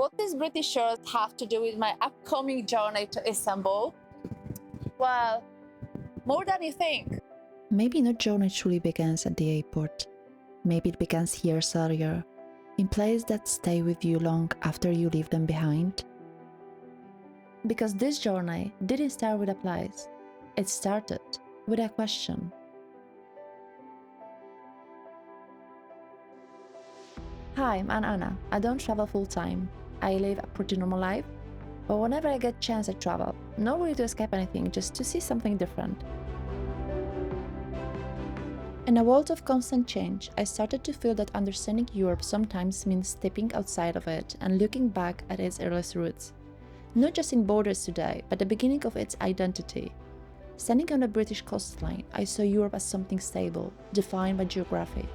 what does British shores have to do with my upcoming journey to Istanbul? Well, more than you think. Maybe no journey truly begins at the airport. Maybe it begins years earlier, in places that stay with you long after you leave them behind. Because this journey didn't start with a place. It started with a question. Hi, I'm Anna. I don't travel full-time. I live a pretty normal life, but whenever I get a chance I travel, not really to escape anything, just to see something different. In a world of constant change, I started to feel that understanding Europe sometimes means stepping outside of it and looking back at its earliest roots. Not just in borders today, but the beginning of its identity. Standing on the British coastline, I saw Europe as something stable, defined by geography.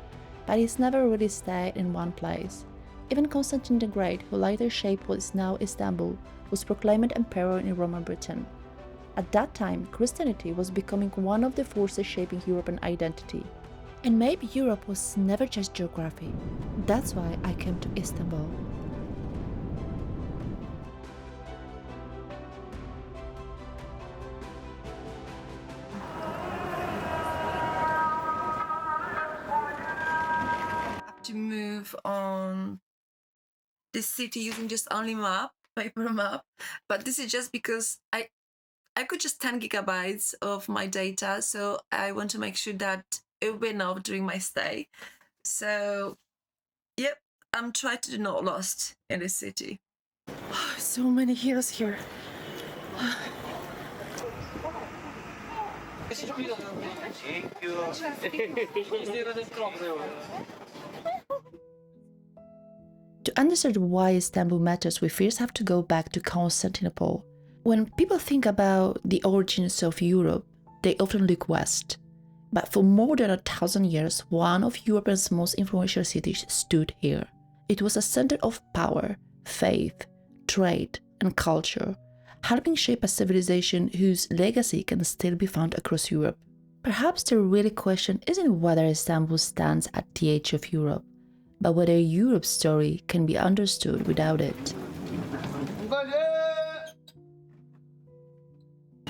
But it's never really stayed in one place. Even Constantine the Great, who later shaped what is now Istanbul, was proclaimed emperor in Roman Britain. At that time, Christianity was becoming one of the forces shaping European identity. And maybe Europe was never just geography. That's why I came to Istanbul. To move on this city using just only paper map, but this is just because I could just 10 gigabytes of my data, so I want to make sure that it will be enough during my stay. So yep, I'm trying to not lost in this city. So many hills here. To understand why Istanbul matters, we first have to go back to Constantinople. When people think about the origins of Europe, they often look west. But for more than 1,000 years, one of Europe's most influential cities stood here. It was a center of power, faith, trade, and culture, helping shape a civilization whose legacy can still be found across Europe. Perhaps the real question isn't whether Istanbul stands at the edge of Europe, but whether Europe's story can be understood without it.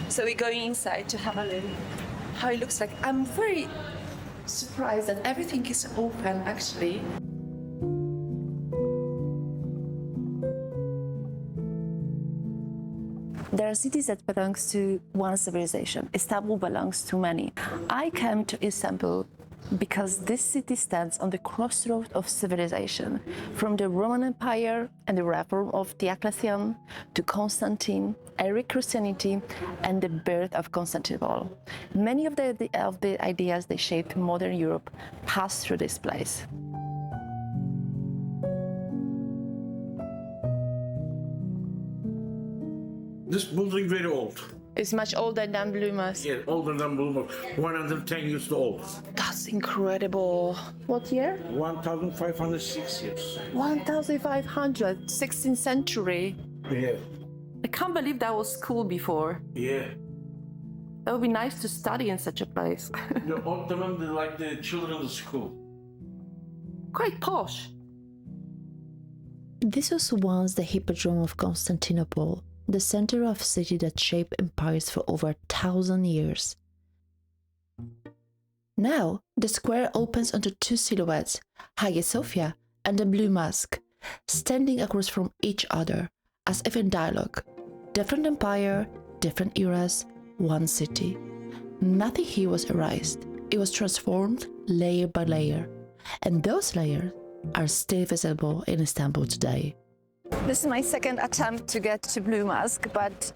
So we're going inside to have a look how it looks like. I'm very surprised that everything is open actually. There are cities that belong to one civilization. Istanbul belongs to many. I came to Istanbul because this city stands on the crossroads of civilization, from the Roman Empire and the reform of Diocletian to Constantine, early Christianity, and the birth of Constantinople. Many of the ideas that shaped modern Europe passed through this place. This building very old. It's much older than Blue Mosque. Yeah, older than Blue Mosque. 110 years old. That's incredible. What year? 1,506 years. 1,500, 16th century. Yeah. I can't believe that was school before. Yeah. That would be nice to study in such a place. The Ottoman, they're like the children's school. Quite posh. This was once the hippodrome of Constantinople, the center of a city that shaped empires for over 1,000 years. Now, the square opens onto two silhouettes, Hagia Sophia and the Blue Mosque, standing across from each other, as if in dialogue. Different empire, different eras, one city. Nothing here was erased. It was transformed layer by layer, and those layers are still visible in Istanbul today. This is my second attempt to get to Blue Mosque, but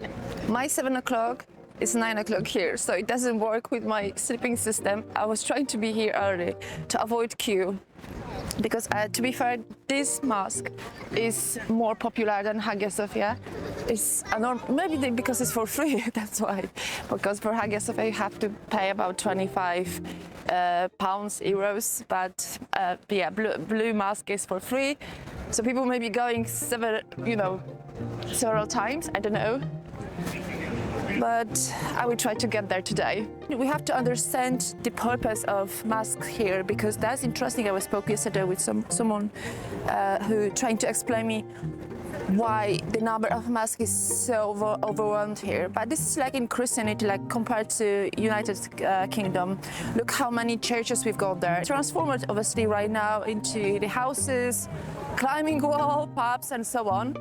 my 7 o'clock is 9 o'clock here, so it doesn't work with my sleeping system. I was trying to be here early to avoid queue, because to be fair, this mosque is more popular than Hagia Sophia. It's maybe because it's for free, that's why. Because for Hagia Sophia you have to pay about 25 pounds, euros, but yeah, Blue Mosque is for free. So people may be going several times, I don't know. But I will try to get there today. We have to understand the purpose of mosques here, because that's interesting. I spoke yesterday with someone who trying to explain me why the number of mosques is so overwhelmed here. But this is like in Christianity, like compared to United Kingdom. Look how many churches we've got there. Transformed obviously right now into the houses, climbing wall, pubs and so on.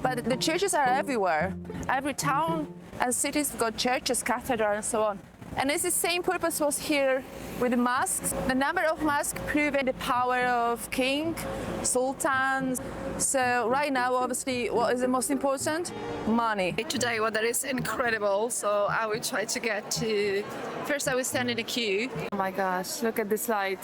But the churches are everywhere. Every town and cities got churches, cathedrals and so on. And it's the same purpose was here with the mosques. The number of mosques proving the power of king, sultans. So right now, obviously, what is the most important? Money. Today, weather is incredible, so I will try to get to... First, I will stand in the queue. Oh my gosh, look at this light.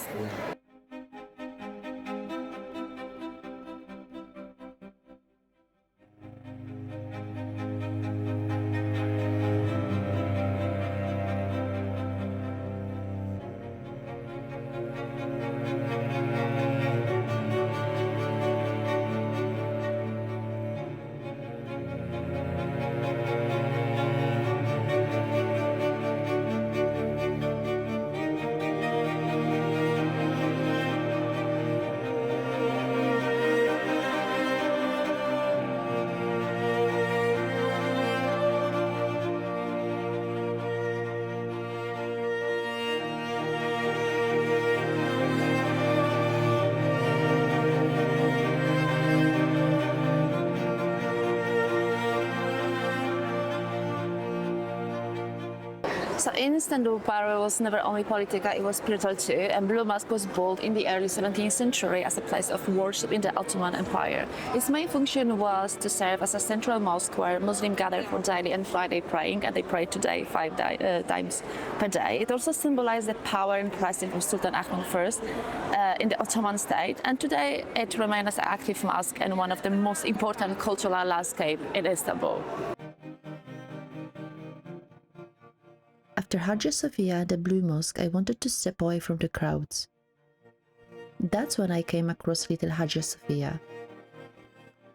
So in Istanbul, power was never only political, it was spiritual too, and Blue Mosque was built in the early 17th century as a place of worship in the Ottoman Empire. Its main function was to serve as a central mosque where Muslims gathered for daily and Friday praying, and they prayed today 5 times per day. It also symbolized the power and presence of Sultan Ahmed I in the Ottoman state, and today it remains as an active mosque and one of the most important cultural landscapes in Istanbul. After Hagia Sophia, the Blue Mosque, I wanted to step away from the crowds. That's when I came across little Hagia Sophia.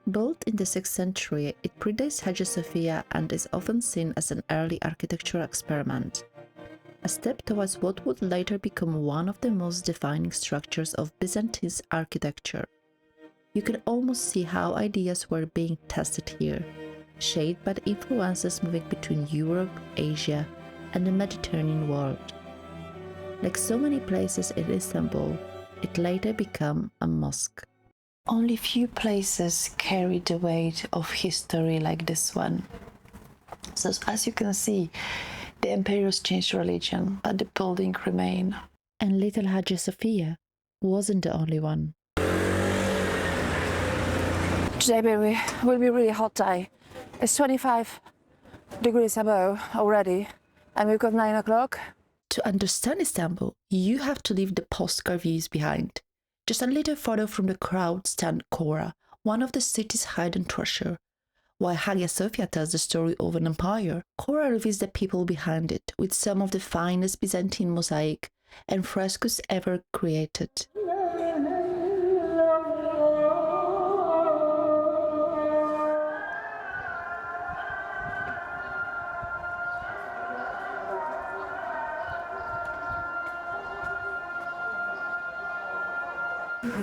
Built in the 6th century, it predates Hagia Sophia and is often seen as an early architectural experiment, a step towards what would later become one of the most defining structures of Byzantine architecture. You can almost see how ideas were being tested here, shaped by the influences moving between Europe, Asia, and the Mediterranean world. Like so many places in Istanbul, it later became a mosque. Only few places carry the weight of history like this one. So as you can see, the emperors changed religion, but the building remained. And little Hagia Sophia wasn't the only one. Today will be really hot day. It's 25 degrees above already. And we've got 9 o'clock. To understand Istanbul, you have to leave the postcard views behind. Just a little further from the crowd stand Chora, one of the city's hidden treasure. While Hagia Sophia tells the story of an empire, Chora reveals the people behind it, with some of the finest Byzantine mosaic and frescoes ever created.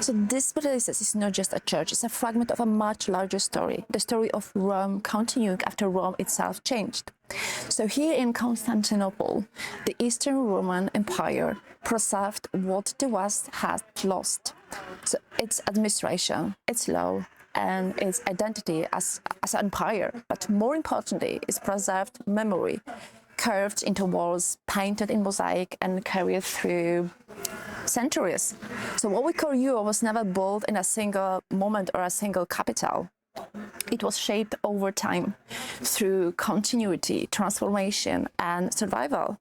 So this place is not just a church, it's a fragment of a much larger story, the story of Rome continuing after Rome itself changed. So here in Constantinople, the Eastern Roman Empire preserved what the West had lost. So its administration, its law, and its identity as an empire, but more importantly, its preserved memory, carved into walls, painted in mosaic, and carried through centuries. So what we call Europe was never built in a single moment or a single capital. It was shaped over time through continuity, transformation, and survival.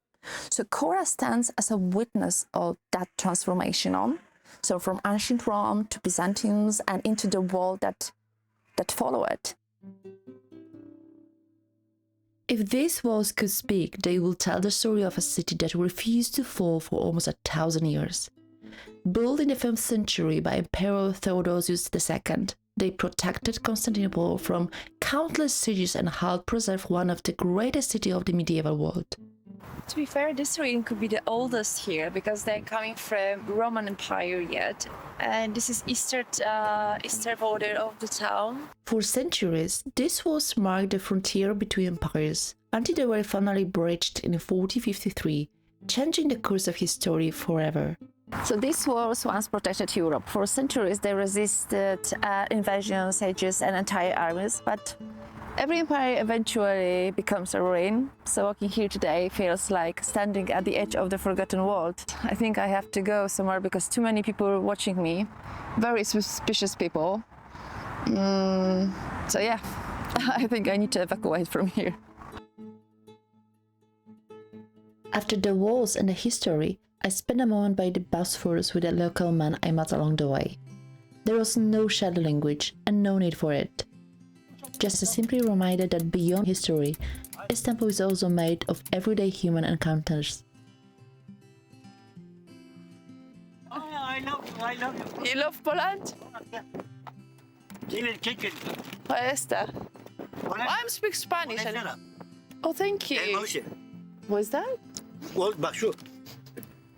So Chora stands as a witness of that transformation on. So from ancient Rome to Byzantines and into the world that follow it. If these walls could speak, they will tell the story of a city that refused to fall for almost 1,000 years. Built in the 5th century by Emperor Theodosius II, they protected Constantinople from countless sieges and helped preserve one of the greatest cities of the medieval world. To be fair, this ruin could be the oldest here because they're coming from Roman Empire yet. And this is eastern border of the town. For centuries, these walls marked the frontier between empires, until they were finally breached in 1453, changing the course of history forever. So these walls once protected Europe. For centuries, they resisted invasions, sieges, and entire armies. But every empire eventually becomes a ruin. So walking here today feels like standing at the edge of the forgotten world. I think I have to go somewhere because too many people are watching me. Very suspicious people. So yeah, I think I need to evacuate from here. After the walls and the history, I spent a moment by the Bosphorus with a local man I met along the way. There was no shadow language and no need for it. Just a simple reminder that beyond history, Istanbul is also made of everyday human encounters. I love you. You love Poland? Chicken. Esta. I speak Spanish. Oh, thank you. What's that? Bak şu.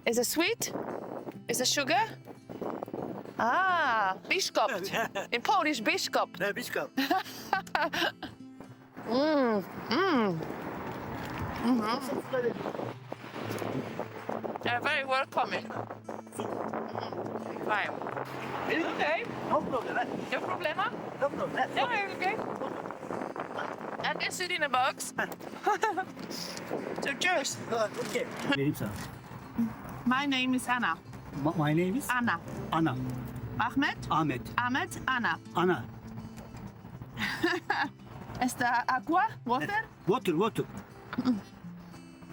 Is it sweet? Is it sugar? Ah, biszkopt. In Polish, biszkopt. Ne biskop. They're very welcoming. Fine. Okay. No problem. No problema? No problem. Yeah, okay. I can sit in a box. So cheers. Okay. Vereyim sana. My name is Anna. My name is Anna. Ana. Ahmed? Ahmet. Ahmed, Anna. Ana. Esta agua? Water? Water.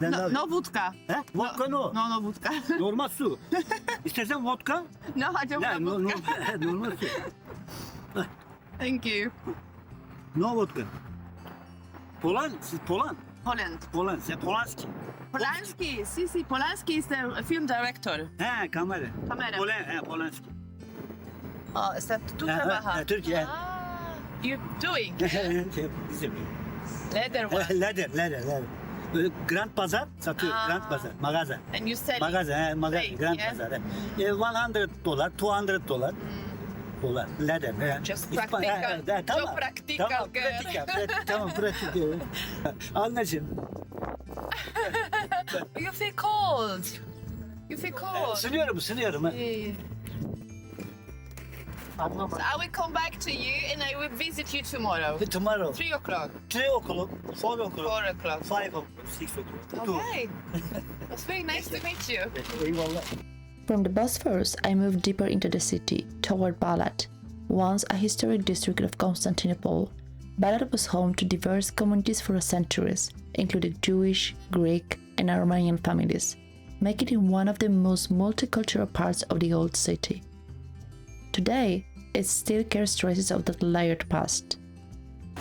No vodka. He? Vodka no. No vodka. Normal su. İstersen vodka. No, I don't want vodka. Normal su. Thank you. No vodka. Siz Poland. Poland. Sen Polanski. Polanski. Si, Polanski is the film director. He, kamera. Polanski. Oh, is that tu trabaja? Türkiye. Ah, you're doing Bizim. leather one. Leather. Böyle Grand Pazar satıyor. Grand Pazar. Mağaza. And you sell it. Mağaza. Right, Grand yeah. Pazar. $100, $200. Dolar. Leather. Just practical. Çok practical, Tamam, girl. Tamam, pratik. Anlaşın. You feel cold. Sınıyorum. So I will come back to you and I will visit you tomorrow. Tomorrow. 3 o'clock. 3 o'clock, 4 o'clock, 4 o'clock. 5 o'clock, 6 o'clock. Okay. It's very nice to meet you. Eyvallah. From the Bosphorus, I moved deeper into the city, toward Balat, once a historic district of Constantinople. Balat was home to diverse communities for centuries, including Jewish, Greek, and Armenian families, making it one of the most multicultural parts of the old city. Today, it still carries traces of that layered past.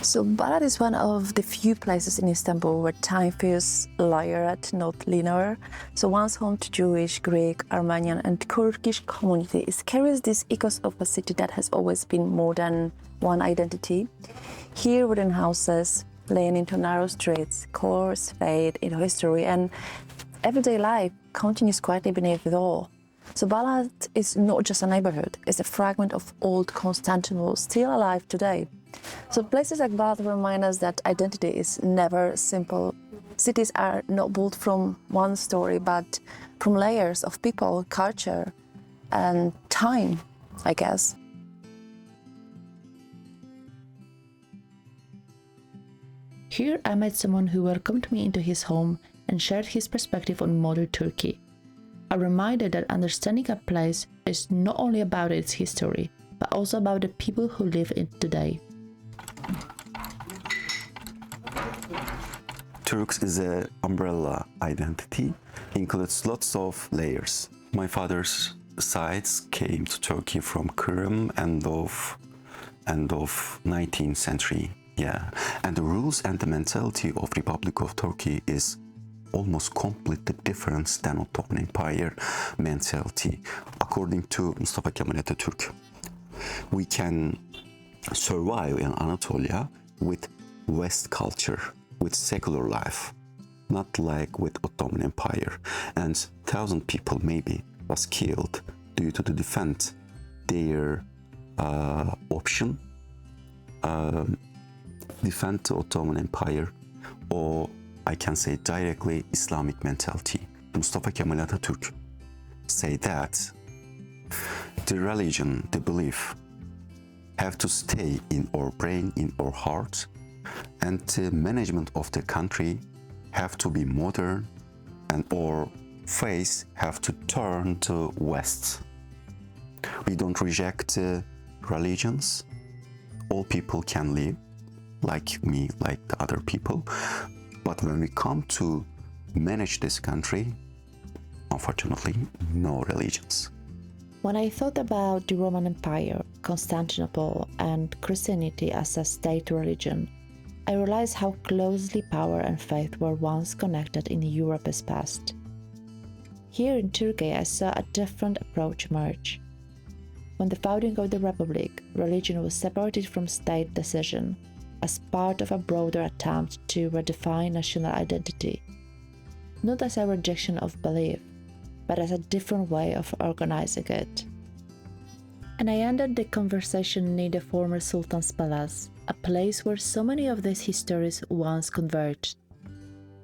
So Balat is one of the few places in Istanbul where time feels layered, not linear. So once home to Jewish, Greek, Armenian and Turkish communities, it carries this echoes of a city that has always been more than one identity. Here wooden houses, laying into narrow streets, colors fade into history and everyday life continues quietly beneath it all. So Balat is not just a neighborhood, it's a fragment of old Constantinople still alive today. So places like Balat remind us that identity is never simple. Cities are not built from one story, but from layers of people, culture, and time, I guess. Here I met someone who welcomed me into his home and shared his perspective on modern Turkey. A reminder that understanding a place is not only about its history, but also about the people who live in it today. Turks is an umbrella identity, includes lots of layers. My father's sides came to Turkey from Kırım end of 19th century. Yeah, and the rules and the mentality of Republic of Turkey is almost completely different than Ottoman Empire mentality. According to Mustafa Kemal Atatürk, we can survive in Anatolia with West culture, with secular life. not like with Ottoman Empire, and 1,000 people maybe was killed due to the defend their option, defend the Ottoman Empire, or I can say directly Islamic mentality. Mustafa Kemal Atatürk say that the religion, the belief, have to stay in our brain, in our heart, and the management of the country have to be modern, and our face have to turn to West. We don't reject religions. All people can live, like me, like the other people. But when we come to manage this country, unfortunately, no religions. When I thought about the Roman Empire, Constantinople, and Christianity as a state religion, I realized how closely power and faith were once connected in Europe's past. Here in Turkey, I saw a different approach emerge. When the founding of the Republic, religion was separated from state decision as part of a broader attempt to redefine national identity, not as a rejection of belief, but as a different way of organizing it. And I ended the conversation near the former Sultan's Palace, a place where so many of these histories once converged.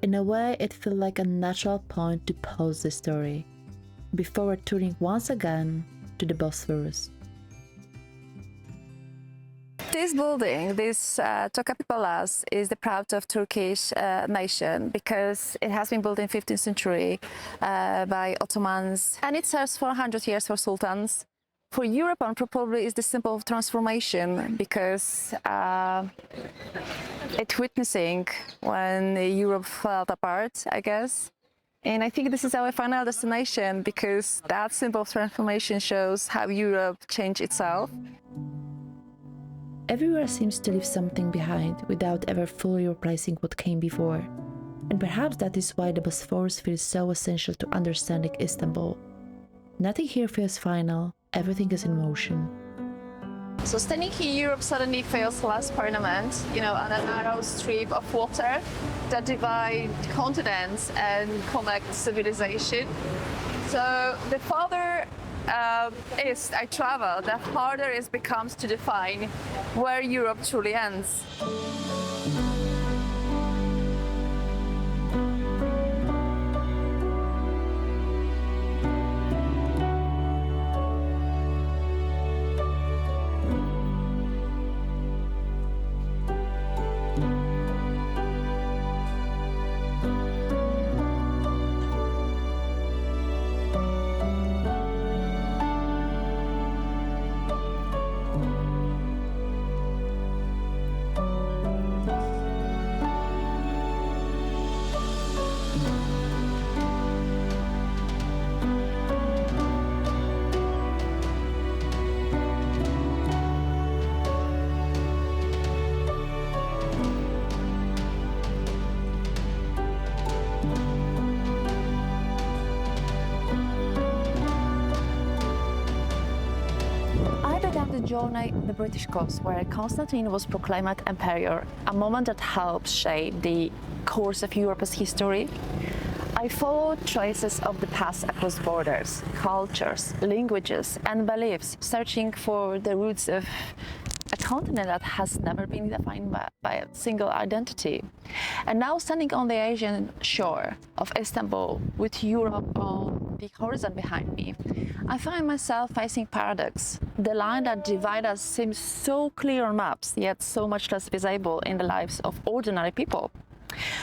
In a way, it felt like a natural point to pause the story, before returning once again to the Bosphorus. This building, this Topkapi Palace, is the pride of Turkish nation because it has been built in 15th century by Ottomans, and it serves for 100 years for sultans. For Europe, probably is the symbol of transformation because it's witnessing when Europe fell apart, I guess. And I think this is our final destination because that symbol of transformation shows how Europe changed itself. Everywhere seems to leave something behind without ever fully replacing what came before. And perhaps that is why the Bosphorus feels so essential to understanding Istanbul. Nothing here feels final, everything is in motion. So standing here, Europe suddenly feels less permanent, on a narrow strip of water that divide continents and connect civilization. So the farther east I travel, the harder it becomes to define where Europe truly ends. Journey on the British coast, where Constantine was proclaimed emperor, a moment that helped shape the course of Europe's history. I followed traces of the past across borders, cultures, languages, and beliefs, searching for the roots of a continent that has never been defined by a single identity. And now standing on the Asian shore of Istanbul, with Europe on the horizon behind me, I find myself facing paradox. The line that divides us seems so clear on maps, yet so much less visible in the lives of ordinary people.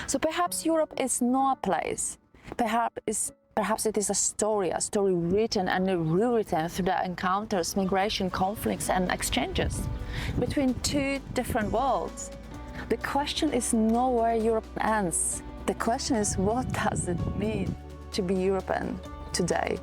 So perhaps Europe is not a place. Perhaps it is a story written and rewritten through the encounters, migration, conflicts, and exchanges between two different worlds. The question is not where Europe ends. The question is, what does it mean to be European today?